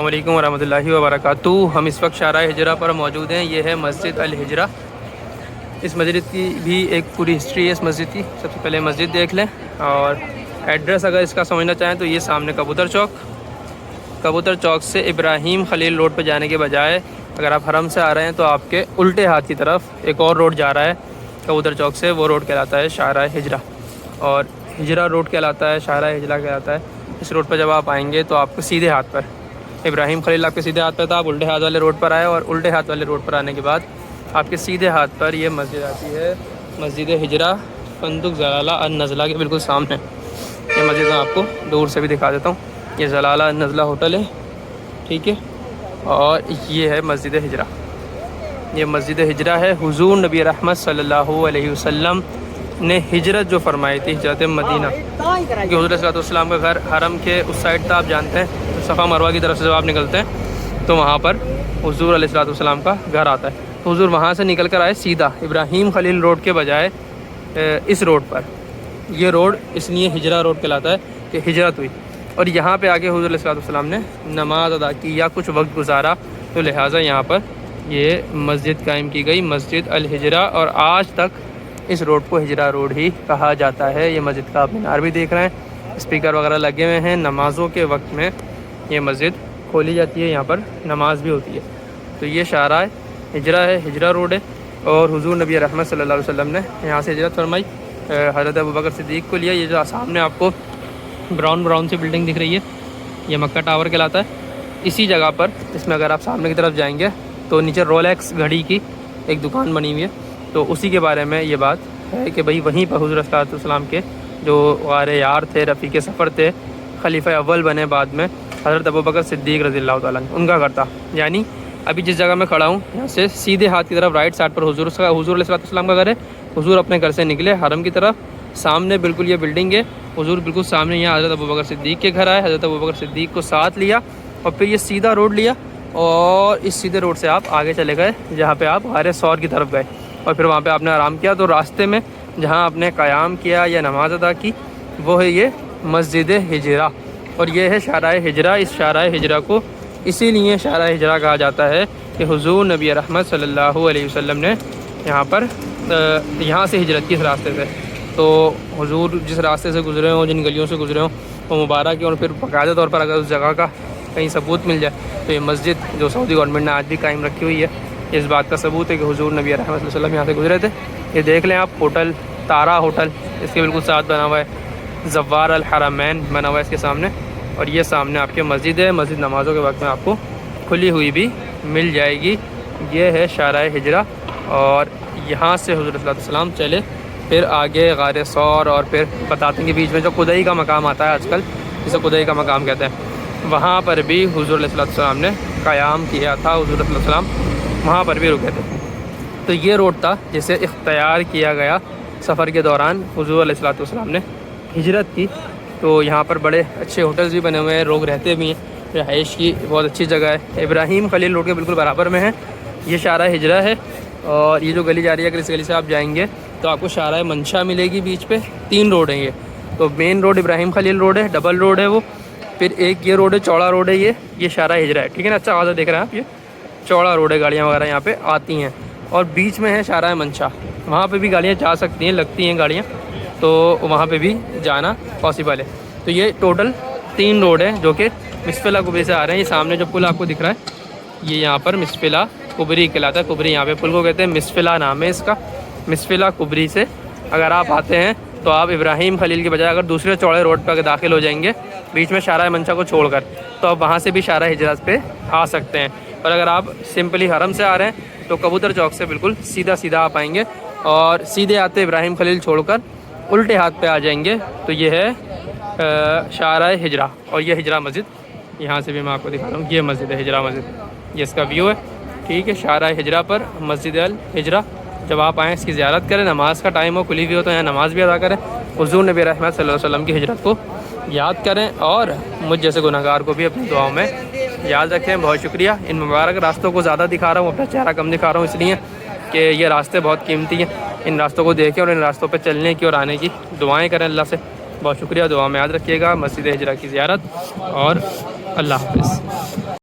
علیکم ورحمۃ اللہ وبرکاتہ۔ ہم اس وقت شارع ہجرہ پر موجود ہیں۔ یہ ہے مسجد الہجرہ۔ اس مسجد کی بھی ایک پوری ہسٹری ہے اس مسجد کی۔ سب سے پہلے مسجد دیکھ لیں، اور ایڈریس اگر اس کا سمجھنا چاہیں تو یہ سامنے کبوتر چوک سے ابراہیم خلیل روڈ پہ جانے کے بجائے اگر آپ حرم سے آ رہے ہیں تو آپ کے الٹے ہاتھ کی طرف ایک اور روڈ جا رہا ہے کبوتر چوک سے، وہ روڈ کہلاتا ہے شارع ہجرہ، اور ہجرہ روڈ کہلاتا ہے، شارع ہجرہ کہلاتا ہے۔ اس روڈ پہ جب آپ آئیں گے تو آپ کو سیدھے ہاتھ پر ابراہیم خلیل آپ کے سیدھے ہاتھ پہ تھا، آپ الٹے ہاتھ والے روڈ پر آئے، اور الٹے ہاتھ والے روڈ پر آنے کے بعد آپ کے سیدھے ہاتھ پر یہ مسجد آتی ہے، مسجد ہجرہ، فندق زلالہ النزلہ کے بالکل سامنے۔ یہ مسجد میں آپ کو دور سے بھی دکھا دیتا ہوں۔ یہ زلالہ النزلہ ہوٹل ہے، ٹھیک ہے، اور یہ ہے مسجد ہجرہ۔ یہ مسجد ہجرہ ہے۔ حضور نبی رحمت صلی اللہ علیہ وسلم نے ہجرت جو فرمائی تھی، ہجرت مدینہ، کہ حضور صلی اللہ علیہ وسلم کا گھر حرم کے اس سائڈ تھا، آپ جانتے ہیں، صفا مروہ کی طرف سے جب آپ نکلتے ہیں تو وہاں پر حضور علیہ السلام کا گھر آتا ہے۔ تو حضور وہاں سے نکل کر آئے سیدھا ابراہیم خلیل روڈ کے بجائے اس روڈ پر۔ یہ روڈ اس لیے ہجرہ روڈ کہلاتا ہے کہ ہجرت ہوئی، اور یہاں پہ آگے حضور علیہ السلام نے نماز ادا کی یا کچھ وقت گزارا، تو لہٰذا یہاں پر یہ مسجد قائم کی گئی، مسجد الہجرہ، اور آج تک اس روڈ کو ہجرہ روڈ ہی کہا جاتا ہے۔ یہ مسجد کا آپ مینار بھی دیکھ رہے ہیں، اسپیکر وغیرہ لگے ہوئے ہیں۔ نمازوں کے وقت میں یہ مسجد کھولی جاتی ہے، یہاں پر نماز بھی ہوتی ہے۔ تو یہ شارع ہجرہ ہے، ہجرہ روڈ ہے، اور حضور نبی رحمت صلی اللہ علیہ وسلم نے یہاں سے ہجرت فرمائی۔ حضرت ابوبکر صدیق کو لیا۔ یہ جو سامنے آپ کو براؤن سی بلڈنگ دکھ رہی ہے، یہ مکہ ٹاور کہلاتا ہے۔ اسی جگہ پر، اس میں اگر آپ سامنے کی طرف جائیں گے تو نیچے رولیکس گھڑی کی ایک دکان بنی ہوئی ہے، تو اسی کے بارے میں یہ بات ہے کہ بھئی وہیں پر حضور صلی اللہ علیہ وسلم کے جو غار یار تھے، رفیق سفر تھے، خلیفہ اول بنے بعد میں حضرت ابوبکر صدیق رضی اللہ تعالیٰ عنہ، ان کا گھر تھا۔ یعنی ابھی جس جگہ میں کھڑا ہوں، یہاں سے سیدھے ہاتھ کی طرف رائٹ سائڈ پر حضور علیہ السلام کا گھر ہے۔ حضور اپنے گھر سے نکلے حرم کی طرف، سامنے بالکل یہ بلڈنگ ہے، حضور بالکل سامنے یہاں حضرت ابوبکر صدیق کے گھر آئے، حضرت ابوبکر صدیق کو ساتھ لیا، اور پھر یہ سیدھا روڈ لیا، اور اس سیدھے روڈ سے آپ آگے چلے گئے جہاں پہ آپ غار ثور کی طرف گئے، اور پھر وہاں پہ آپ نے آرام کیا۔ تو راستے میں جہاں آپ نے قیام کیا یا نماز ادا کی، وہ ہے یہ مسجد ہجرہ، اور یہ ہے شارع ہجرہ۔ اس شارع ہجرہ کو اسی لیے شارع ہجرہ کہا جاتا ہے کہ حضور نبی رحمت صلی اللہ علیہ وسلم نے یہاں سے ہجرت کی، اس راستے سے۔ تو حضور جس راستے سے گزرے ہوں، جن گلیوں سے گزرے ہوں، وہ مبارک ہے، اور پھر باقاعدہ طور پر اگر اس جگہ کا کہیں ثبوت مل جائے تو یہ مسجد جو سعودی گورنمنٹ نے آج بھی قائم رکھی ہوئی ہے، اس بات کا ثبوت ہے کہ حضور نبی رحمت صلی اللہ علیہ وسلم یہاں سے گزرے تھے۔ یہ دیکھ لیں آپ، ہوٹل تارا ہوٹل اس کے بالکل ساتھ بنا ہوا ہے، زوار الحرمین بنا ہوا ہے اس کے سامنے، اور یہ سامنے آپ کے مسجد ہے۔ مسجد نمازوں کے وقت میں آپ کو کھلی ہوئی بھی مل جائے گی۔ یہ ہے شارع ہجرہ، اور یہاں سے حضور صلی اللہ علیہ وسلم چلے پھر آگے غار ثور، اور پھر بتاتے ہیں کہ بیچ میں جو قدئی کا مقام آتا ہے آج کل، جسے قدئی کا مقام کہتے ہیں، وہاں پر بھی حضور علیہ السلام نے قیام کیا تھا، حضور علیہ السلام وہاں پر بھی رکے تھے۔ تو یہ روڈ تھا جسے اختیار کیا گیا سفر کے دوران، حضور علیہ السلام نے ہجرت کی۔ تو یہاں پر بڑے اچھے ہوٹلز بھی بنے ہوئے ہیں، لوگ رہتے بھی ہیں، رہائش کی بہت اچھی جگہ ہے۔ ابراہیم خلیل روڈ کے بالکل برابر میں ہے، یہ شارع ہجرہ ہے، اور یہ جو گلی جا رہی ہے، اگر اس گلی سے آپ جائیں گے تو آپ کو شارع منشا ملے گی۔ بیچ پہ 3 روڈ ہیں یہ، تو مین روڈ ابراہیم خلیل روڈ ہے، ڈبل روڈ ہے وہ، پھر ایک یہ روڈ ہے، چوڑا روڈ ہے، یہ شارع ہجرہ ہے، ٹھیک ہے نا۔ اچھا خاصا دیکھ رہے ہیں آپ، یہ چوڑا روڈ ہے، گاڑیاں وغیرہ یہاں پہ آتی ہیں، اور بیچ میں ہے شارع منشا، وہاں پہ بھی گاڑیاں جا سکتی ہیں، لگتی ہیں گاڑیاں، تو وہاں پہ بھی جانا پاسبل ہے۔ تو یہ ٹوٹل 3 روڈ ہیں جو کہ مسفلہ کبری سے آ رہے ہیں۔ یہ سامنے جو پل آپ کو دکھ رہا ہے، یہ یہاں پر مسفلہ کبری کہلاتا ہے، کبری یہاں پہ پل کو کہتے ہیں، مسفلہ نام ہے اس کا۔ مسفلہ کبری سے اگر آپ آتے ہیں تو آپ ابراہیم خلیل کے بجائے اگر دوسرے چوڑے روڈ پہ داخل ہو جائیں گے بیچ میں شارع منشا کو چھوڑ کر، تو آپ وہاں سے بھی شارع ہجرت پہ آ سکتے ہیں۔ اور اگر آپ سمپلی حرم سے آ رہے ہیں تو کبوتر چوک سے بالکل سیدھا آپ آئیں گے، اور سیدھے آتے ابراہیم خلیل چھوڑ کر الٹے ہاتھ پہ آ جائیں گے تو یہ ہے شارع ہجرہ، اور یہ ہجرہ مسجد یہاں سے بھی میں آپ کو دکھا رہا ہوں، یہ مسجد ہے ہجرہ مسجد، یہ اس کا ویو ہے، ٹھیک ہے۔ شارع ہجرہ پر مسجد الہجرہ، جب آپ آئیں اس کی زیارت کریں، نماز کا ٹائم ہو، کھلی ہوئی ہو تو یہاں نماز بھی ادا کریں، حضور نبی رحمت صلی اللہ علیہ وسلم کی ہجرت کو یاد کریں، اور مجھ جیسے گناہ گار کو بھی اپنی دعاؤں میں یاد رکھیں۔ بہت شکریہ۔ ان مبارک راستوں کو زیادہ دکھا رہا ہوں، اپنا چہرہ کم دکھا رہا ہوں، اس لیے کہ یہ راستے بہت قیمتی ہیں، ان راستوں کو دیکھیں اور ان راستوں پہ چلنے کی اور آنے کی دعائیں کریں اللہ سے۔ بہت شکریہ، دعا میں یاد رکھیے گا۔ مسجد ہجرہ کی زیارت، اور اللہ حافظ۔